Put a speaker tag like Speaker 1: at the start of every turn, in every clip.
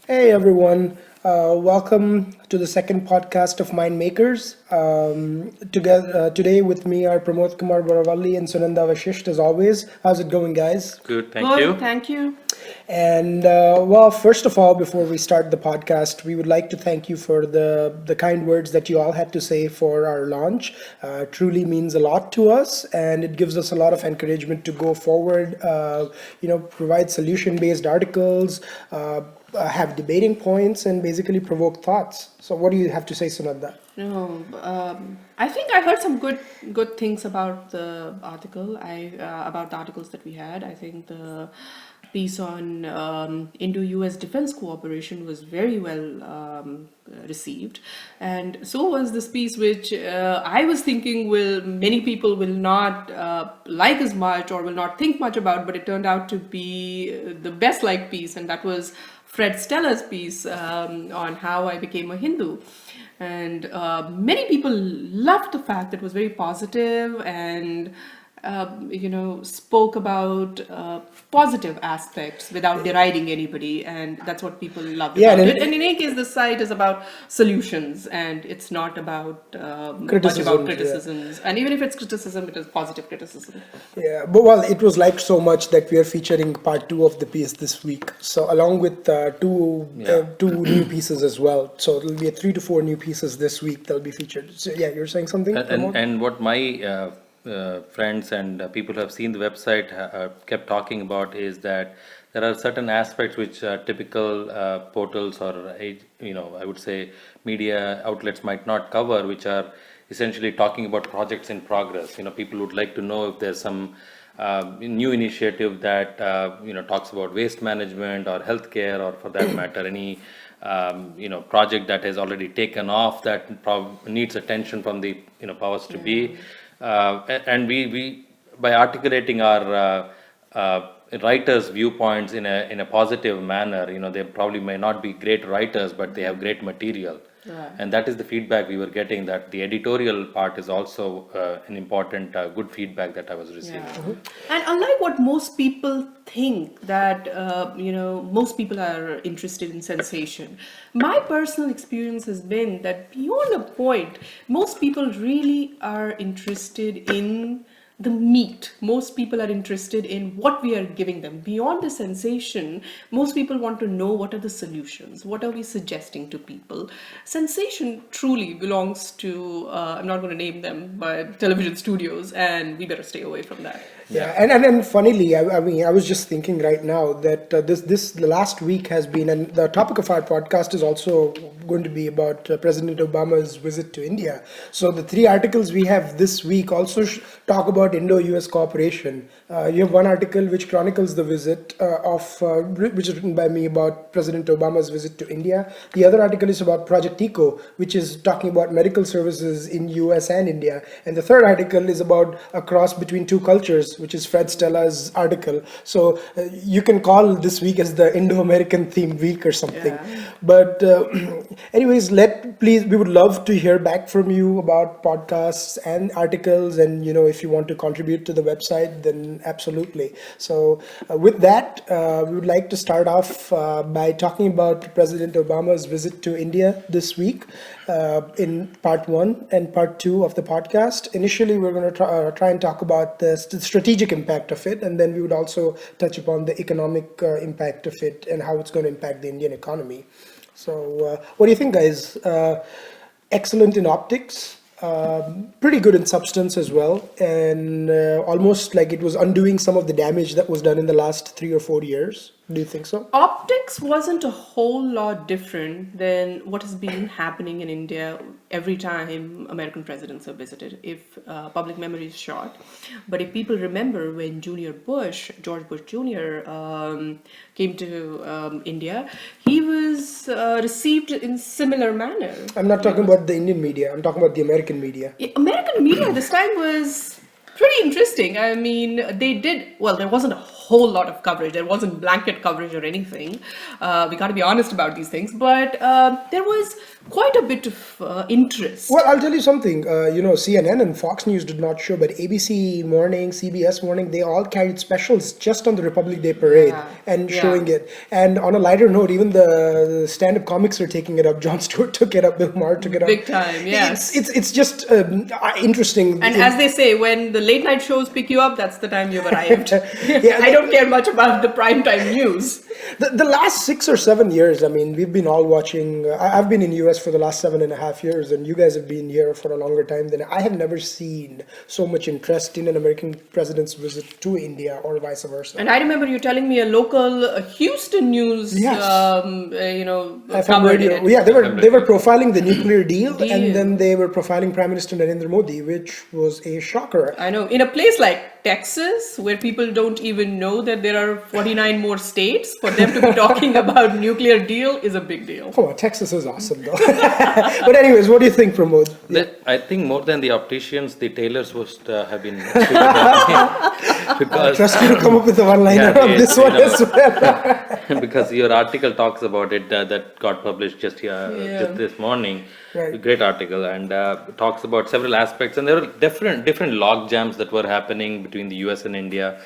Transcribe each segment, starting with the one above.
Speaker 1: Hey everyone, welcome to the second podcast of Mind Makers. Today with me are Pramod Kumar Boravalli and Sunanda Vashisht as always. How's it going, guys?
Speaker 2: Good, thank
Speaker 3: Good,
Speaker 2: you.
Speaker 3: thank you.
Speaker 1: And first of all, before we start the podcast, we would like to thank you for the kind words that you all had to say for our launch. Truly means a lot to us, and it gives us a lot of encouragement to go forward. Provide solution-based articles, have debating points, and basically provoke thoughts. So, what do you have to say, Sunanda?
Speaker 3: No, I think I heard some good things about the article. About the articles that we had. I think the piece on Indo-US defense cooperation was very well received, and so was this piece, which I was thinking will many people will not like as much or will not think much about, but it turned out to be the best liked piece, and that was Fred Steller's piece on how I became a Hindu. And many people loved the fact that it was very positive and spoke about positive aspects without deriding anybody, and that's what people loved
Speaker 1: Yeah,
Speaker 3: about
Speaker 1: and
Speaker 3: it. And in any case, the site is about solutions, and it's not about much about
Speaker 1: criticisms, yeah.
Speaker 3: criticisms. And even if it's criticism, it is positive criticism.
Speaker 1: Yeah, but well, it was liked so much that we are featuring part two of the piece this week. So along with
Speaker 2: Yeah.
Speaker 1: two new pieces as well. So there'll be 3 to 4 new pieces this week that'll be featured. So yeah, you're saying something,
Speaker 2: And
Speaker 1: Pramod?
Speaker 2: and what my friends and people who have seen the website kept talking about is that there are certain aspects which typical portals or I would say media outlets might not cover, which are essentially talking about projects in progress. People would like to know if there's some new initiative that talks about waste management or healthcare, or for that matter any project that has already taken off that needs attention from the powers to be. And we by articulating our writers' viewpoints in a positive manner, they probably may not be great writers, but they have great material.
Speaker 3: Right.
Speaker 2: And that is the feedback we were getting, that the editorial part is also an important good feedback that I was receiving.
Speaker 3: Yeah. And unlike what most people think, that most people are interested in sensation, my personal experience has been that beyond a point, most people really are interested in the meat. Most people are interested in what we are giving them. Beyond the sensation, most people want to know what are the solutions, what are we suggesting to people. Sensation truly belongs to, I'm not going to name them, but television studios, and we better stay away from that.
Speaker 1: Yeah, and funnily, I mean, I was just thinking right now that the last week has been, and the topic of our podcast is also going to be about President Obama's visit to India. So the 3 articles we have this week also talk about Indo-US cooperation. You have one article which chronicles the visit which is written by me about President Obama's visit to India. The other article is about Project Eco, which is talking about medical services in US and India. And the third article is about a cross between two cultures, which is Fred Stella's article. So you can call this week as the Indo-American themed week or something.
Speaker 3: Yeah.
Speaker 1: But anyways, please, we would love to hear back from you about podcasts and articles, and if you want to contribute to the website, then absolutely. So with that, we would like to start off by talking about President Obama's visit to India this week in part one and part two of the podcast. Initially, we're going to try and talk about the strategic impact of it, and then we would also touch upon the economic impact of it and how it's going to impact the Indian economy. So, what do you think, guys? Excellent in optics, pretty good in substance as well, and almost like it was undoing some of the damage that was done in the last 3 or 4 years. Do you think so?
Speaker 3: Optics wasn't a whole lot different than what has been happening in India every time American presidents have visited, if public memory is short. But if people remember when George Bush Jr. Came to India, he was received in similar manner.
Speaker 1: I'm not talking about the Indian media. I'm talking about the American media.
Speaker 3: American media this time was pretty interesting. I mean, there wasn't a whole lot of coverage. There wasn't blanket coverage or anything. We got to be honest about these things, but there was quite a bit of interest.
Speaker 1: Well, I'll tell you something. CNN and Fox News did not show, but ABC Morning, CBS Morning, they all carried specials just on the Republic Day parade and showing it. And on a lighter note, even the stand-up comics are taking it up. Jon Stewart took it up. Bill Maher took it up.
Speaker 3: Big time, yes.
Speaker 1: It's just interesting.
Speaker 3: And as they say, when the late night shows pick you up, that's the time you've arrived.
Speaker 1: Yeah,
Speaker 3: I don't care much about the primetime news.
Speaker 1: The last 6 or 7 years, I mean, we've been all watching. I've been in US for the last 7.5 years, and you guys have been here for a longer time than I have never seen so much interest in an American president's visit to India or vice versa.
Speaker 3: And I remember you telling me a local Houston news,
Speaker 1: Yes. FM
Speaker 3: covered
Speaker 1: radio.
Speaker 3: it.
Speaker 1: Yeah, they were profiling the nuclear deal, and then they were profiling Prime Minister Narendra Modi, which was a shocker.
Speaker 3: I know. In a place like Texas, where people don't even know that there are 49 more states, for them to be talking about nuclear deal is a big deal.
Speaker 1: Come on, Texas is awesome though. But anyways, what do you think, Pramod?
Speaker 2: I think more than the opticians, the tailors must have been because
Speaker 1: Trust you to come up with a one-liner on this one as well.
Speaker 2: because your article talks about it that got published just this morning.
Speaker 1: Right.
Speaker 2: A great article, and talks about several aspects, and there were different log jams that were happening between the US and India,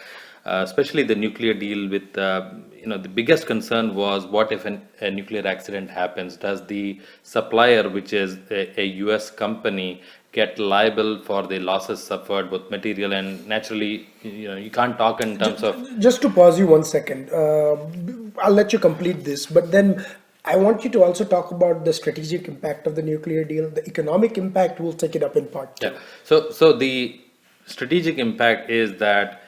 Speaker 2: especially the nuclear deal. With the biggest concern was, what if a nuclear accident happens? Does the supplier, which is a US company, get liable for the losses suffered, both material and naturally? You can't talk in terms of.
Speaker 1: Just to pause you 1 second, I'll let you complete this, but then I want you to also talk about the strategic impact of the nuclear deal. The economic impact, we'll take it up in part 2.
Speaker 2: Yeah. So the strategic impact is that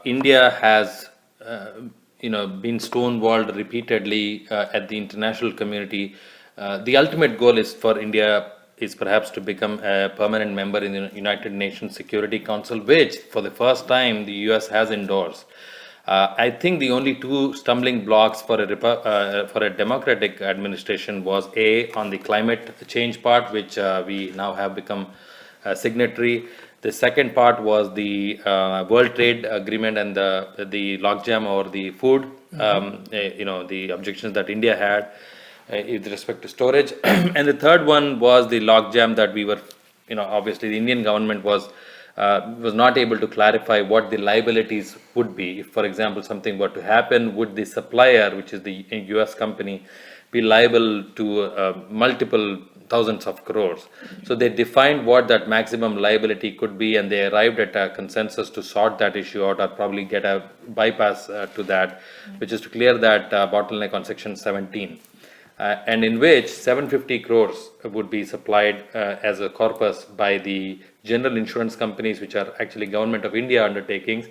Speaker 2: India has been stonewalled repeatedly at the international community. The ultimate goal is for India is perhaps to become a permanent member in the United Nations Security Council, which for the first time the US has endorsed. I think the only two stumbling blocks for a democratic administration was on the climate change part, which we now have become a signatory. The second part was the World Trade Agreement and the logjam over the food. The objections that India had with respect to storage, and the third one was the logjam that we were, obviously the Indian government was not able to clarify what the liabilities would be. If, for example, something were to happen, would the supplier, which is the US company, be liable to multiple thousands of crores? So they defined what that maximum liability could be, and they arrived at a consensus to sort that issue out, or probably get a bypass to that, which is to clear that bottleneck on Section 17. And in which 750 crores would be supplied as a corpus by the general insurance companies, which are actually Government of India undertakings,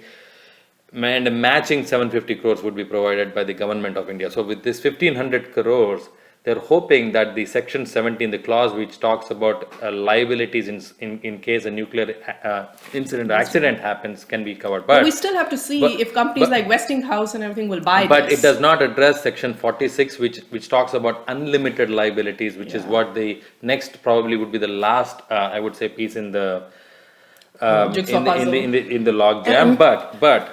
Speaker 2: and matching 750 crores would be provided by the Government of India. So with this 1500 crores, they're hoping that the Section 17, the clause which talks about liabilities in case a nuclear incident or accident happens, can be covered.
Speaker 3: But we still have to see if companies like Westinghouse and everything will buy
Speaker 2: but
Speaker 3: this.
Speaker 2: it does not address Section 46, which talks about unlimited liabilities, which is what the next probably would be the last, I would say, piece in the in the log jam. But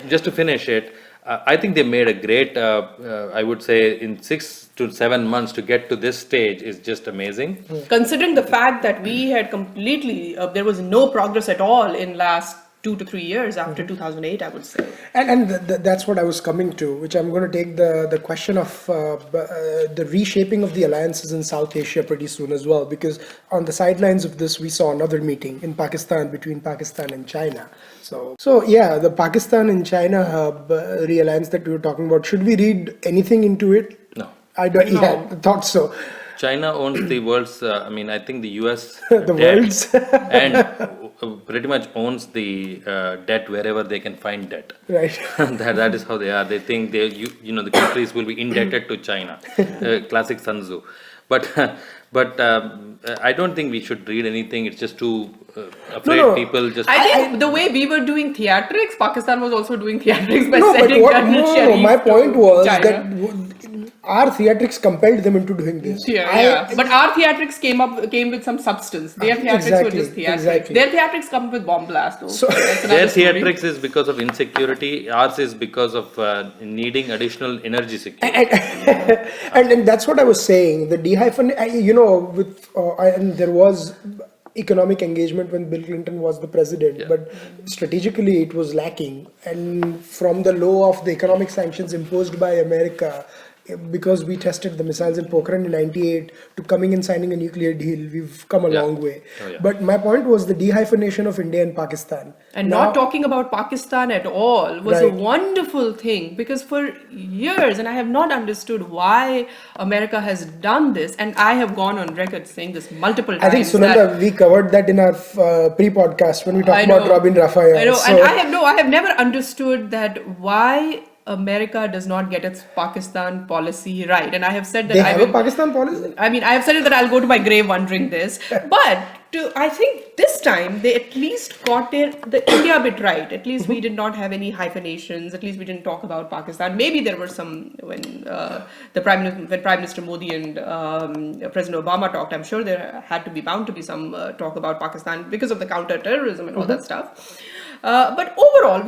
Speaker 2: just to finish it, I think they made a great, I would say, in 6 to 7 months to get to this stage is just amazing.
Speaker 3: Considering the fact that we had completely, there was no progress at all in last 2 to 3 years after 2008, I would say.
Speaker 1: And that's what I was coming to, which I'm going to take the question of the reshaping of the alliances in South Asia pretty soon as well, because on the sidelines of this, we saw another meeting in Pakistan between Pakistan and China. So yeah, the Pakistan and China realliance that we were talking about, should we read anything into it?
Speaker 2: No.
Speaker 1: I thought so.
Speaker 2: China owns the world's, I think the US
Speaker 1: The world's.
Speaker 2: and pretty much owns the debt wherever they can find debt.
Speaker 1: Right.
Speaker 2: that is how they are. They think the countries will be indebted to China. Classic Sun Tzu. But I don't think we should read anything. It's just too afraid people just.
Speaker 3: I think the way we were doing theatrics, Pakistan was also doing theatrics by
Speaker 1: No, but
Speaker 3: sending Colonel Sharif
Speaker 1: my point
Speaker 3: to
Speaker 1: was
Speaker 3: China.
Speaker 1: that our theatrics compelled them into doing this.
Speaker 3: Yeah. But our theatrics came with some substance. Their theatrics were just theatrics.
Speaker 1: Exactly.
Speaker 3: Their theatrics come with bomb blast, though.
Speaker 1: So
Speaker 3: That's
Speaker 2: Their
Speaker 3: another story.
Speaker 2: theatrics is because of insecurity. Ours is because of needing additional energy security.
Speaker 1: and that's what I was saying. The and there was economic engagement when Bill Clinton was the president, but strategically it was lacking. And from the low of the economic sanctions imposed by America, because we tested the missiles in Pokhran in '98 to coming and signing a nuclear deal, we've come a long way. But my point was the dehyphenation of India and Pakistan.
Speaker 3: And not talking about Pakistan at all was a wonderful thing, because for years, and I have not understood why America has done this, and I have gone on record saying this multiple times.
Speaker 1: I think, Sunanda, we covered that in our pre-podcast when we talked about Robin Raphael.
Speaker 3: I know, and I have never understood that why America does not get its Pakistan policy right. And I have said that
Speaker 1: they have a Pakistan policy?
Speaker 3: I mean, I have said it that I'll go to my grave wondering this. But I think this time they at least got the India bit right. At least we did not have any hyphenations. At least we didn't talk about Pakistan. Maybe there were some when Prime Minister Modi and President Obama talked. I'm sure there had to be bound to be some talk about Pakistan because of the counter-terrorism and all that stuff. But overall,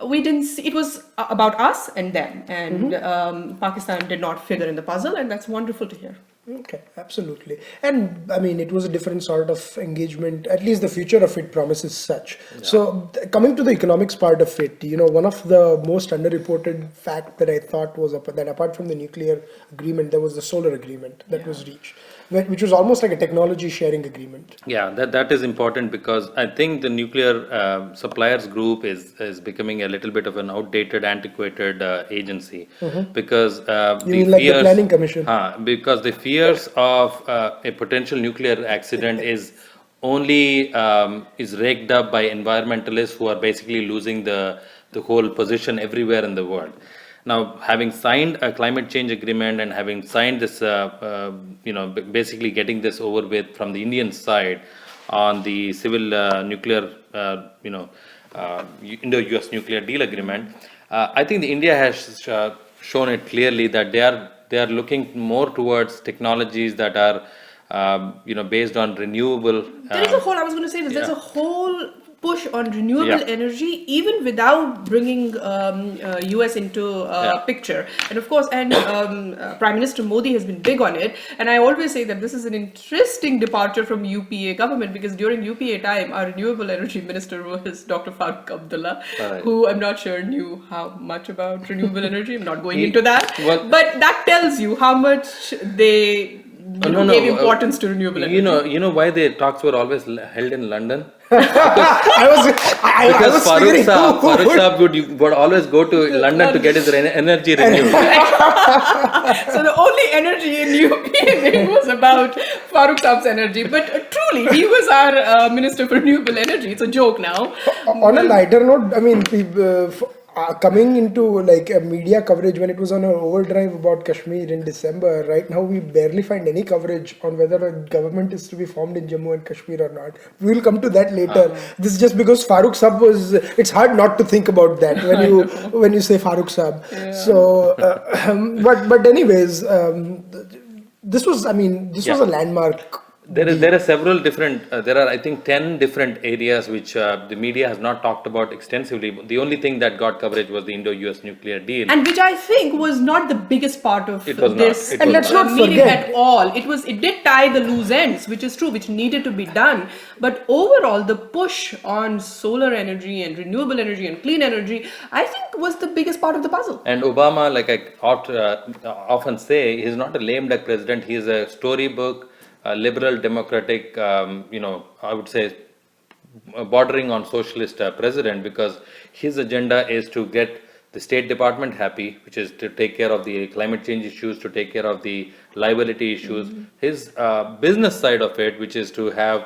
Speaker 3: we didn't see, it was about us and them, and Pakistan did not figure in the puzzle, and that's wonderful to hear.
Speaker 1: Okay, absolutely. And I mean, it was a different sort of engagement, at least the future of it promises such. So coming to the economics part of it, one of the most underreported fact that I thought was that apart from the nuclear agreement, there was the solar agreement that was reached, which was almost like a technology sharing agreement.
Speaker 2: Yeah, that is important, because I think the nuclear suppliers group is becoming a little bit of an outdated, antiquated agency, because
Speaker 1: the planning commission?
Speaker 2: Because the fears of a potential nuclear accident is only is raked up by environmentalists who are basically losing the whole position everywhere in the world. Now, having signed a climate change agreement and having signed this, basically getting this over with from the Indian side on the civil nuclear, Indo-US nuclear deal agreement, I think the India has shown it clearly that they are looking more towards technologies that are, based on renewable.
Speaker 3: There is a whole, I was going to say this, there's a whole push on renewable energy, even without bringing US into picture. And of course, Prime Minister Modi has been big on it. And I always say that this is an interesting departure from UPA government, because during UPA time, our renewable energy minister was Dr. Farooq Abdullah, who I'm not sure knew how much about renewable energy. I'm not going into that. But that tells you how much they gave importance to renewable energy.
Speaker 2: You know why the talks were always held in London?
Speaker 1: Because
Speaker 2: Farooq Saab would always go to London to get his energy renewed.
Speaker 3: So the only energy in UPA was about Farooq Saab's energy. But truly, he was our Minister for Renewable Energy. It's a joke now.
Speaker 1: On a lighter note, I mean, coming into like a media coverage when it was on an overdrive about Kashmir in December, right now we barely find any coverage on whether a government is to be formed in Jammu and Kashmir or not. We will come to that later. This is just because Farooq Saab was, it's hard not to think about that when you say Farooq Saab. Yeah. So, but anyways, this was a landmark.
Speaker 2: There are several different, there are I think 10 different areas which the media has not talked about extensively. The only thing that got coverage was the Indo-US nuclear deal.
Speaker 3: And which I think was not the biggest part of this
Speaker 1: not
Speaker 3: meeting
Speaker 1: forget.
Speaker 3: at all. It did tie the loose ends, which is true, which needed to be done. But overall, the push on solar energy and renewable energy and clean energy, I think was the biggest part of the puzzle.
Speaker 2: And Obama, like I often say, he's not a lame duck president. He's a storybook, liberal, democratic, I would say bordering on socialist president, because his agenda is to get the State Department happy, which is to take care of the climate change issues, to take care of the liability issues. His business side of it, which is to have,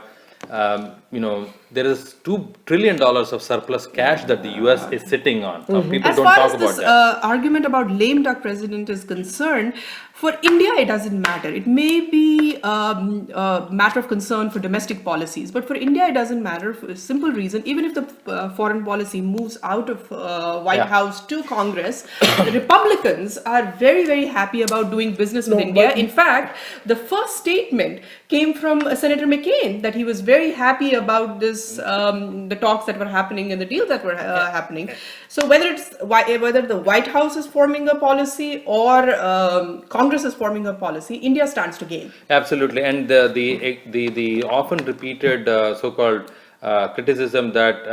Speaker 2: there is $2 trillion of surplus cash that the US is sitting on. Now, people
Speaker 3: As
Speaker 2: don't
Speaker 3: far
Speaker 2: talk
Speaker 3: as
Speaker 2: about
Speaker 3: this
Speaker 2: that.
Speaker 3: argument about lame duck president is concerned, for India it doesn't matter. It may be a matter of concern for domestic policies, but for India it doesn't matter for a simple reason. Even if the foreign policy moves out of White
Speaker 2: Yeah.
Speaker 3: House to Congress, the Republicans are very, very happy about doing business with
Speaker 1: No,
Speaker 3: India.
Speaker 1: but-
Speaker 3: In fact, the first statement came from Senator McCain that he was very happy about this, the talks that were happening and the deals that were happening. So whether the White House is forming a policy or Congress is forming a policy, India stands to gain.
Speaker 2: Absolutely, and the often repeated so-called criticism that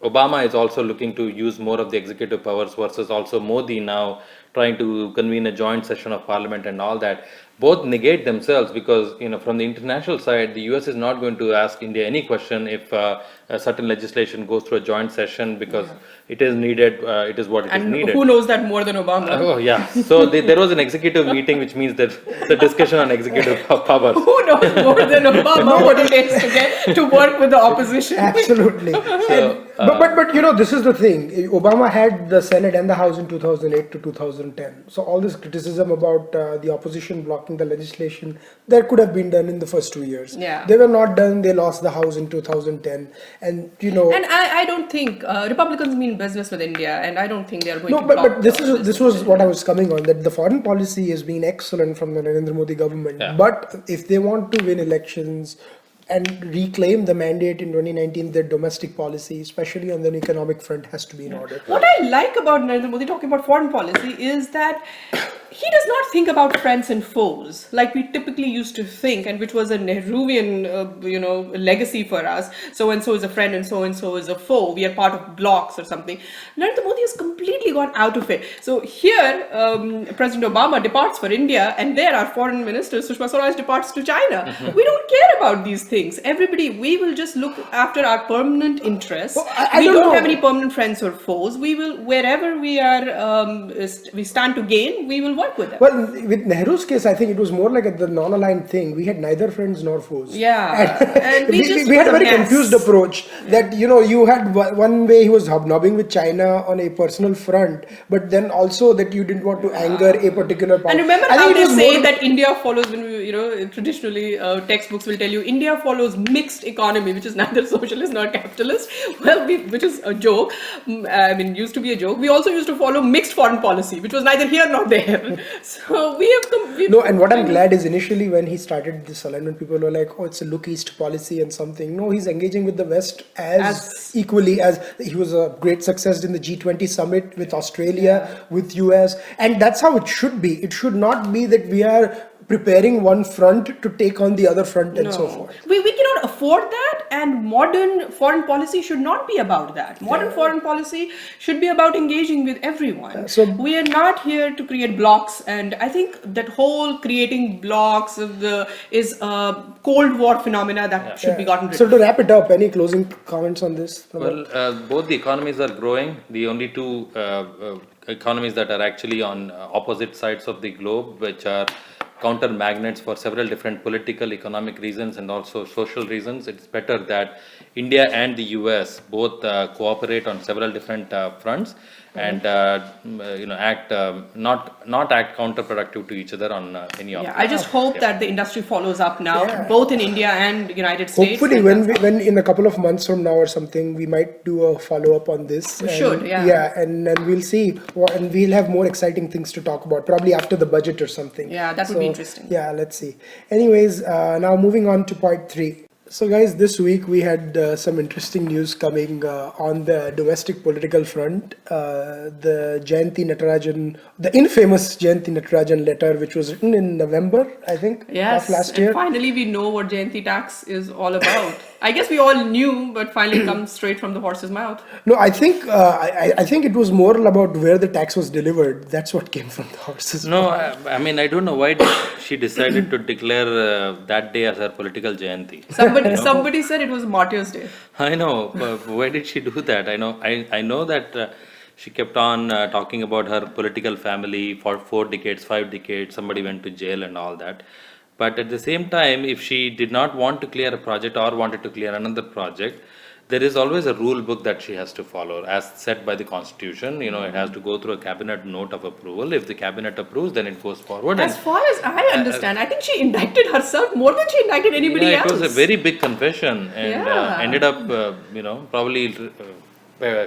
Speaker 2: Obama is also looking to use more of the executive powers versus also Modi now trying to convene a joint session of parliament and all that, both negate themselves because from the international side, the US is not going to ask India any question if a certain legislation goes through a joint session because it is needed. It is what it is
Speaker 3: And
Speaker 2: needed.
Speaker 3: who knows that more than Obama?
Speaker 2: Oh yeah. So there was an executive meeting, which means that the discussion on executive powers.
Speaker 3: Who knows more than Obama what it takes to get to work with the opposition?
Speaker 1: Absolutely. But this is the thing. Obama had the Senate and the House in 2008 to 2010. So all this criticism about the opposition blocking the legislation, that could have been done in the first 2 years.
Speaker 3: Yeah.
Speaker 1: They were not done. They lost the House in 2010. And
Speaker 3: And I don't think Republicans mean business with India, and I don't think they are going
Speaker 1: No,
Speaker 3: to
Speaker 1: but
Speaker 3: block
Speaker 1: this was what I was coming on, that the foreign policy has been excellent from the Narendra Modi government.
Speaker 2: Yeah.
Speaker 1: But if they want to win elections and reclaim the mandate in 2019, their domestic policy, especially on the economic front, has to be in order.
Speaker 3: What I like about Narendra Modi talking about foreign policy is that he does not think about friends and foes like we typically used to think, and which was a Nehruvian, legacy for us. So and so is a friend, and so is a foe. We are part of blocks or something. Narendra Modi has completely gone out of it. So here, President Obama departs for India, and there our foreign minister Sushma Swaraj departs to China. We don't care about these things. Everybody, we will just look after our permanent interests.
Speaker 1: Well, I
Speaker 3: we
Speaker 1: don't
Speaker 3: don't
Speaker 1: know.
Speaker 3: have any permanent friends or foes. We will, wherever we are, we stand to gain, we will work with them.
Speaker 1: Well, with Nehru's case, I think it was more like the non-aligned thing. We had neither friends nor foes.
Speaker 3: Yeah, and we just
Speaker 1: we had a
Speaker 3: was a
Speaker 1: very
Speaker 3: mess.
Speaker 1: confused approach that, you had one way he was hobnobbing with China on a personal front, but then also that you didn't want to anger a particular power.
Speaker 3: And remember
Speaker 1: I
Speaker 3: how
Speaker 1: think it
Speaker 3: they
Speaker 1: was
Speaker 3: say
Speaker 1: more-
Speaker 3: that India follows, when traditionally textbooks will tell you India follows mixed economy, which is neither socialist nor capitalist. Well, which is a joke. Used to be a joke. We also used to follow mixed foreign policy, which was neither here nor there. So we have
Speaker 1: No, and what I'm glad is initially when he started this alignment, people were like, oh, it's a look east policy and something. No, he's engaging with the West as equally as he was a great success in the G20 summit with Australia, with US. And that's how it should be. It should not be that we are preparing one front to take on the other front and so forth.
Speaker 3: We cannot afford that, and modern foreign policy should not be about that. Modern foreign policy should be about engaging with everyone.
Speaker 1: So-
Speaker 3: we are not here to create blocks, and I think that whole creating blocks is a Cold War phenomena that should be gotten rid
Speaker 1: So
Speaker 3: of.
Speaker 1: to wrap it up, any closing comments on this?
Speaker 2: Well, both the economies are growing. The only two economies that are actually on opposite sides of the globe, which are counter magnets for several different political, economic reasons and also social reasons. It's better that India and the US both cooperate on several different fronts and act not act counterproductive to each other on any of
Speaker 3: Yeah,
Speaker 2: them.
Speaker 3: I just hope that the industry follows up now, both in India and United States.
Speaker 1: Hopefully,
Speaker 3: and
Speaker 1: when in a couple of months from now or something, we might do a follow up on this.
Speaker 3: We should, yeah.
Speaker 1: Yeah, and we'll see, and we'll have more exciting things to talk about, probably after the budget or something.
Speaker 3: Yeah, that would be interesting.
Speaker 1: Yeah, let's see. Anyways, now moving on to part 3. So guys, this week we had some interesting news coming on the domestic political front. The Jayanthi Natarajan, the infamous Jayanthi Natarajan letter, which was written in November, I think,
Speaker 3: Yes,
Speaker 1: of last
Speaker 3: and
Speaker 1: year.
Speaker 3: finally we know what Jayanthi tax is all about. I guess we all knew, but finally comes straight from the horse's mouth.
Speaker 1: No, I think I think it was more about where the tax was delivered. That's what came from the horses.
Speaker 2: No, I don't know why she decided to declare that day as her political Jayanti.
Speaker 3: Somebody said it was Martyrs' Day.
Speaker 2: I know, but why did she do that? I know that she kept on talking about her political family for 4 decades, 5 decades. Somebody went to jail and all that. But at the same time, if she did not want to clear a project or wanted to clear another project, there is always a rule book that she has to follow, as set by the constitution. It has to go through a cabinet note of approval. If the cabinet approves, then it goes forward.
Speaker 3: As far as I understand, I think she indicted herself more than she indicted anybody else.
Speaker 2: It was a very big confession, and ended up, probably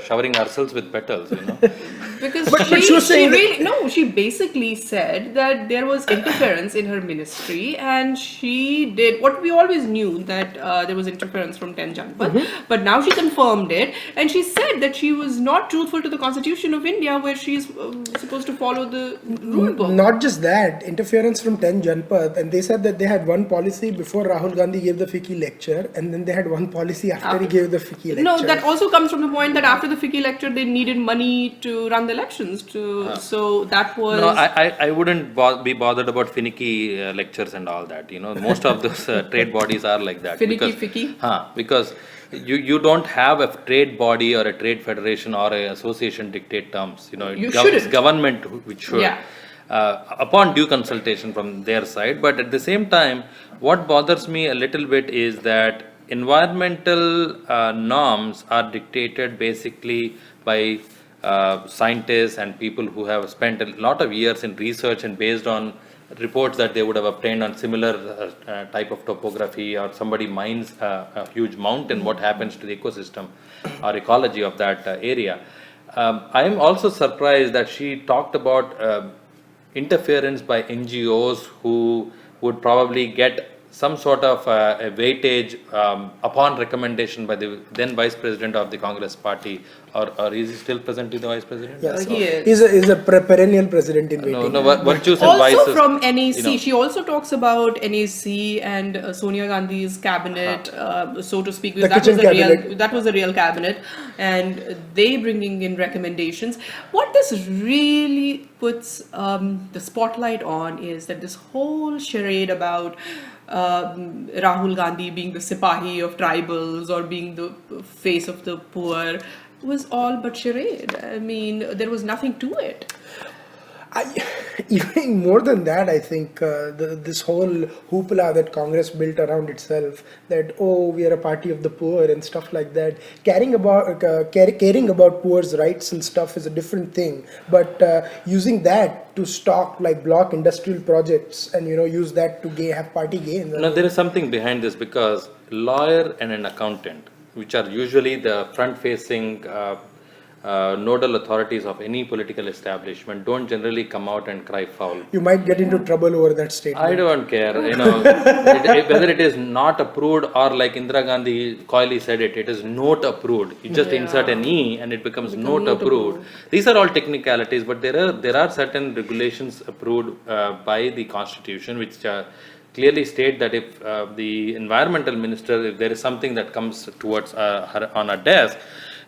Speaker 2: showering ourselves with petals.
Speaker 3: Because
Speaker 1: But
Speaker 3: she,
Speaker 1: she was saying that-
Speaker 3: really, no, she basically said that there was interference in her ministry, and she did what we always knew, that there was interference from 10 Janpad, but now she confirmed it, and she said that she was not truthful to the Constitution of India, where she's supposed to follow the rule book.
Speaker 1: Not just that, interference from 10 Janpad, and they said that they had one policy before Rahul Gandhi gave the FICCI lecture, and then they had one policy after he gave the FICCI lecture.
Speaker 3: No, that also comes from the point that after the FICCI lecture, they needed money to run the elections. So that was.
Speaker 2: No, I wouldn't be bothered about finicky lectures and all that. Most of those trade bodies are like that.
Speaker 3: Finicky,
Speaker 2: Because you don't have a trade body or a trade federation or an association dictate terms. It's government which should.
Speaker 3: Yeah.
Speaker 2: Upon due consultation from their side. But at the same time, what bothers me a little bit is that environmental norms are dictated basically by scientists and people who have spent a lot of years in research and based on reports that they would have obtained on similar type of topography, or somebody mines a huge mountain, what happens to the ecosystem or ecology of that area. I am also surprised that she talked about interference by NGOs who would probably get some sort of a weightage upon recommendation by the then Vice President of the Congress Party, or is he still presently the Vice President?
Speaker 1: Yes,
Speaker 3: He is.
Speaker 1: He's a perennial president in waiting.
Speaker 2: No, virtues and
Speaker 3: Also
Speaker 2: vices.
Speaker 3: from NAC, she also talks about NAC and Sonia Gandhi's cabinet, so to speak.
Speaker 1: The
Speaker 3: That was
Speaker 1: kitchen
Speaker 3: a real,
Speaker 1: cabinet.
Speaker 3: that was a real cabinet, and they bringing in recommendations. What this really puts the spotlight on is that this whole charade about Rahul Gandhi being the sipahi of tribals or being the face of the poor was all but charade. I mean, there was nothing to it.
Speaker 1: Even more than that, I think this whole hoopla that Congress built around itself, that we are a party of the poor and stuff like that, caring about poor's rights and stuff is a different thing. But using that to block industrial projects and use that to have party gains.
Speaker 2: No, there is something behind this, because lawyer and an accountant, which are usually the front-facing nodal authorities of any political establishment, don't generally come out and cry foul.
Speaker 1: You might get into trouble over that statement.
Speaker 2: I don't care, whether it is not approved or, like Indira Gandhi coyly said it is note approved. You just insert an E and it becomes note approved. These are all technicalities, but there are certain regulations approved by the Constitution which clearly state that if the environmental minister, if there is something that comes towards her on her desk,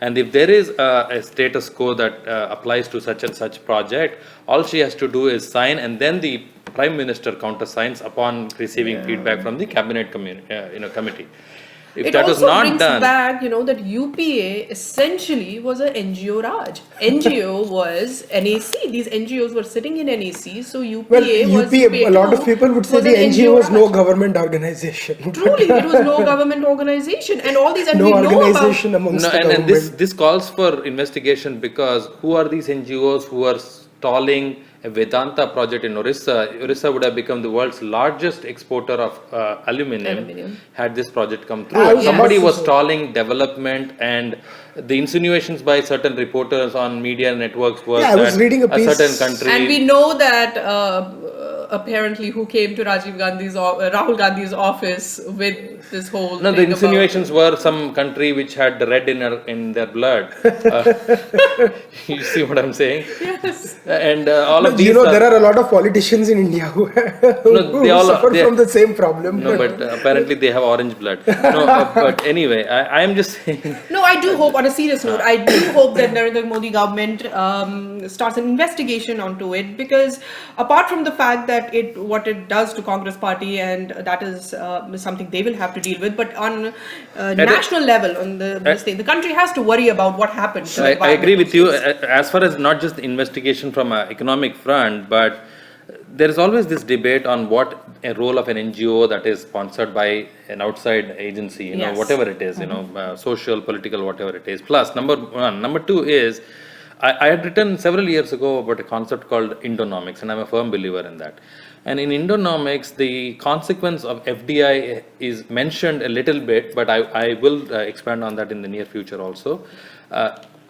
Speaker 2: and if there is a status quo that applies to such and such project, all she has to do is sign, and then the Prime Minister countersigns upon receiving feedback from the cabinet committee. If
Speaker 3: It
Speaker 2: that was
Speaker 3: also
Speaker 2: not
Speaker 3: brings
Speaker 2: done,
Speaker 3: back, that UPA essentially was a NGO Raj. NGO was NAC. These NGOs were sitting in NAC, so UPA
Speaker 1: Well,
Speaker 3: was.
Speaker 1: UPA, a lot of people would say
Speaker 3: was
Speaker 1: the
Speaker 3: an
Speaker 1: NGO was no
Speaker 3: Raj.
Speaker 1: government organization.
Speaker 3: Truly, it was no government organization, and all these, and
Speaker 1: No
Speaker 3: we know
Speaker 1: organization
Speaker 3: about.
Speaker 1: amongst
Speaker 2: no,
Speaker 1: the
Speaker 2: and
Speaker 1: government.
Speaker 2: this calls for investigation, because who are these NGOs who are stalling a Vedanta project in Orissa? Orissa would have become the world's largest exporter of aluminum had this project come through. And somebody was stalling development, and the insinuations by certain reporters on media networks was
Speaker 1: I was
Speaker 2: that
Speaker 1: reading a piece,
Speaker 2: certain country.
Speaker 3: And we know that apparently who came to Rahul Gandhi's office with this whole.
Speaker 2: No, the
Speaker 3: thing
Speaker 2: insinuations were some country which had red in their blood. You see what I'm saying?
Speaker 3: Yes.
Speaker 2: And all of
Speaker 1: But
Speaker 2: these.
Speaker 1: there are a lot of politicians in India who suffer from the same problem.
Speaker 2: No, but apparently they have orange blood. No, but anyway, I am just saying.
Speaker 3: No, I do hope, on a serious note, I do hope that Narendra Modi government starts an investigation onto it, because apart from the fact that what it does to Congress party, and that is something they will have to deal with, but on national level, on this thing, the country has to worry about what happened. To
Speaker 2: I agree with you
Speaker 3: environmental
Speaker 2: as far as not just the investigation from an economic front, but there is always this debate on what a role of an NGO that is sponsored by an outside agency,
Speaker 3: Yes.
Speaker 2: whatever it is, social, political, whatever it is. Plus, number one. Number two is, I had written several years ago about a concept called Indonomics, and I'm a firm believer in that. And in Indonomics, the consequence of FDI is mentioned a little bit, but I will expand on that in the near future also.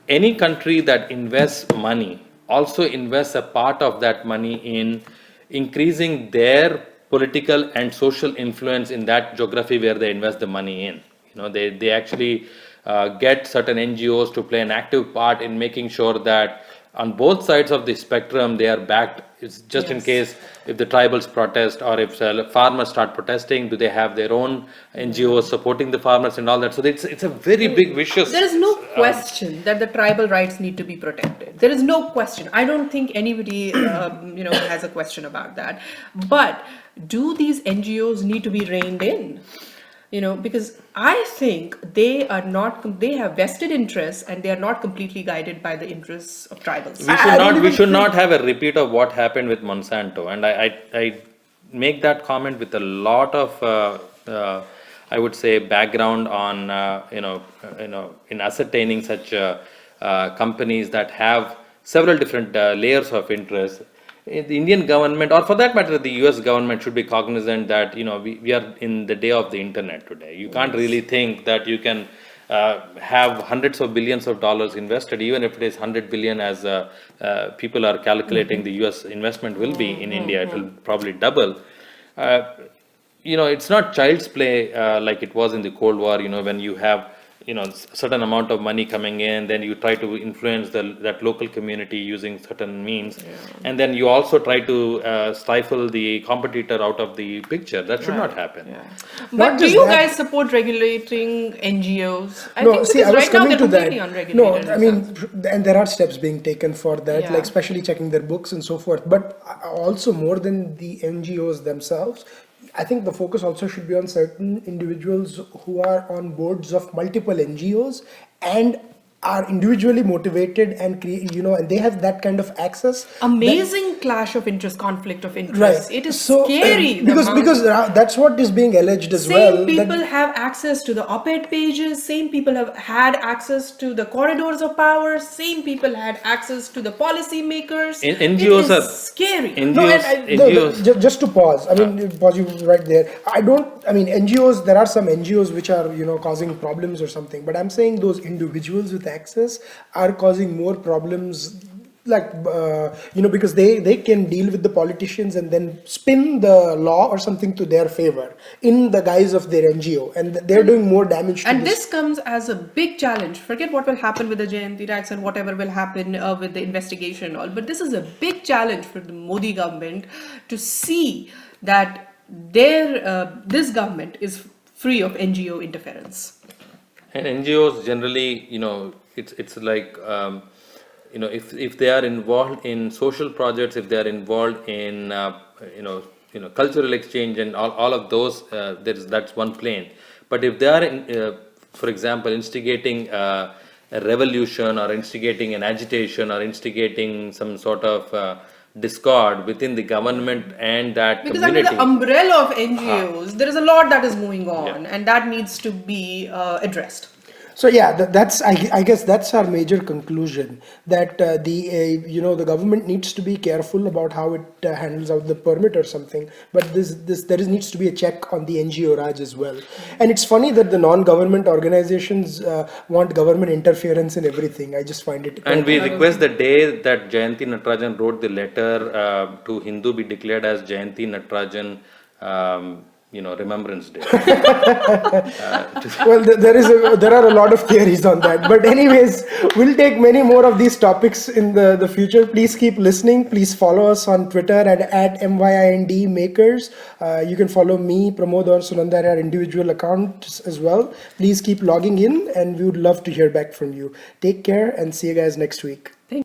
Speaker 2: Any country that invests money also invests a part of that money in increasing their political and social influence in that geography where they invest the money in. They actually get certain NGOs to play an active part in making sure that on both sides of the spectrum they are backed. It's just in
Speaker 3: Yes.
Speaker 2: case if the tribals protest or if farmers start protesting, do they have their own NGOs supporting the farmers and all that? So it's a very big vicious.
Speaker 3: There is no question that the tribal rights need to be protected. There is no question. I don't think anybody, has a question about that. But do these NGOs need to be reined in? Because I think they have vested interests and they are not completely guided by the interests of tribals.
Speaker 2: We should not have a repeat of what happened with Monsanto, and I make that comment with a lot of I would say background on in ascertaining such companies that have several different layers of interest. The Indian government, or for that matter, the US government, should be cognizant that we are in the day of the internet today. You can't really think that you can have hundreds of billions of dollars invested, even if it is 100 billion as people are calculating the US investment will be in India. It will probably double. It's not child's play like it was in the Cold War, when you have certain amount of money coming in, then you try to influence that local community using certain means, and then you also try to stifle the competitor out of the picture. That should not happen.
Speaker 3: Yeah.
Speaker 1: Not
Speaker 3: But do
Speaker 1: just
Speaker 3: you
Speaker 1: that-
Speaker 3: guys support regulating NGOs? I
Speaker 1: No,
Speaker 3: think
Speaker 1: see,
Speaker 3: because
Speaker 1: I was
Speaker 3: right now
Speaker 1: coming
Speaker 3: they're
Speaker 1: to that.
Speaker 3: completely
Speaker 1: No,
Speaker 3: unregulated.
Speaker 1: I mean, and there are steps being taken for that,
Speaker 3: Yeah.
Speaker 1: like especially checking their books and so forth. But also more than the NGOs themselves, I think the focus also should be on certain individuals who are on boards of multiple NGOs and are individually motivated and and they have that kind of access.
Speaker 3: Amazing clash of interest, conflict of interest.
Speaker 1: Right.
Speaker 3: It is
Speaker 1: So,
Speaker 3: scary. the
Speaker 1: because
Speaker 3: amount-
Speaker 1: that's what is being alleged as
Speaker 3: same
Speaker 1: well.
Speaker 3: people
Speaker 1: that-
Speaker 3: have access to the op-ed pages. Same people have had access to the corridors of power. Same people had access to the policy makers.
Speaker 2: NGOs
Speaker 3: it is
Speaker 2: are
Speaker 3: scary.
Speaker 1: No,
Speaker 2: NGOs.
Speaker 1: just to pause. I mean, pause you right there. I mean, NGOs. There are some NGOs which are causing problems or something. But I'm saying those individuals with access are causing more problems. Like because they can deal with the politicians and then spin the law or something to their favor in the guise of their NGO, and they're doing more damage to
Speaker 3: And this comes as a big challenge. Forget what will happen with the Jayanthi tax and whatever will happen with the investigation and all. But this is a big challenge for the Modi government to see that this government is free of NGO interference.
Speaker 2: And NGOs generally, it's like, if they are involved in social projects, if they are involved in, cultural exchange and all of those, that's one plane. But if they are, for example, instigating a revolution or instigating an agitation or instigating some sort of discord within the government and that
Speaker 3: Because
Speaker 2: community.
Speaker 3: under the umbrella of NGOs, there is a lot that is going on, and that needs to be addressed.
Speaker 1: So yeah, that's I guess that's our major conclusion, that the government needs to be careful about how it handles out the permit or something. But there needs to be a check on the NGO Raj as well. And it's funny that the non-government organizations want government interference in everything. I just find it.
Speaker 2: And we request the day that Jayanthi Natarajan wrote the letter to Hindu be declared as Jayanthi Natarajan, Remembrance Day.
Speaker 1: Well, there are a lot of theories on that. But anyways, we'll take many more of these topics in the future. Please keep listening. Please follow us on Twitter at MYIND Makers. You can follow me, Pramod or Sunanda at our individual accounts as well. Please keep logging in, and we would love to hear back from you. Take care and see you guys next week.
Speaker 3: Thank